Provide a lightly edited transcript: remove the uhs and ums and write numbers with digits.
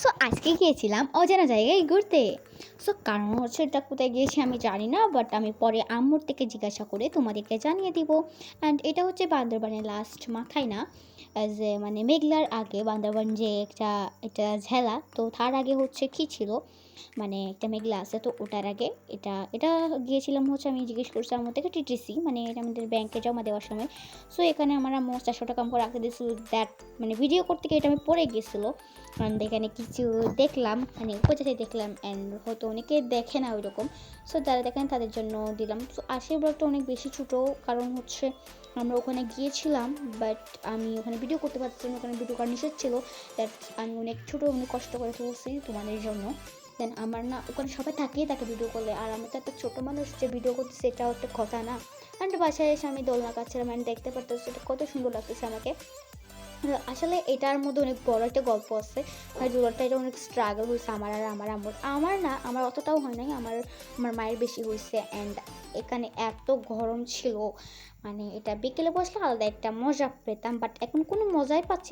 So আজকে গিয়েছিলাম অজানা জায়গায় ঘুরতে। সো কারণ হচ্ছে এটা কোথায় গিয়েছি আমি জানি না, বাট আমি পরে আম্মুর থেকে জিজ্ঞাসা করে তোমাদেরকে জানিয়ে দিব। অ্যান্ড এটা হচ্ছে বান্দরবানের লাস্ট মাথায় না, অ্যাজ এ মানে মেঘলার আগে বান্দরবান যে একটা এটা ঝেলা, তো তার আগে হচ্ছে কি ছিল, মানে একটা মেঘলা আছে, তো ওটার আগে এটা এটা গিয়েছিলাম হচ্ছে, আমি জিজ্ঞেস করছি আমার থেকে টিটিসি, মানে এটা আমাদের ব্যাংকে জমা দেওয়ার সময়। সো এখানে আমার আম্মু 400 টাকা আমাকে রাখতে দিয়েছিল, দ্যাট মানে ভিডিও করতে গিয়ে এটা আমি পড়ে গেছিলো। কারণ এখানে কিছু দেখলাম, মানে উপজাতি দেখলাম, অ্যান্ড হয়তো অনেকে দেখে না ওই রকম। সো যারা দেখেন তাদের জন্য দিলাম। সো আশির ব্লগটা অনেক বেশি ছোটো, কারণ হচ্ছে আমরা ওখানে গিয়েছিলাম, বাট আমি ওখানে ভিডিও করতে পারছিলাম না, ওখানে ভিডিও করা নিষেধ ছিল। দ্যাট আমি অনেক ছোটো, অনেক কষ্ট করে তুলছি তোমাদের জন্য। দেন আমার না ওখানে সবাই তাকিয়ে থাকে ভিডিও করলে, আর আমি তো একটা ছোটো মানুষ যে ভিডিও করতে, সেটাও একটা কথা না। অ্যান্ড বাসায় এসে আমি দোলনা কাচ্ছিলাম, অ্যান্ড দেখতে পারতেছি এটা কত সুন্দর লাগতেছে আমাকে। আসলে এটার মধ্যে অনেক বড় একটা গল্প আছে। আর দুলারটা এটা অনেক স্ট্রাগল হয়েছে আমার আর আমার আম্মুর। আমার না, আমার অতটাও হয় নাই, আমার আমার মায়ের বেশি হয়েছে। অ্যান্ড এখানে এত গরম ছিল, মানে এটা বিকেলে বসলে আলাদা একটা মজা পেতাম, বাট এখন কোনো মজাই পাচ্ছি না।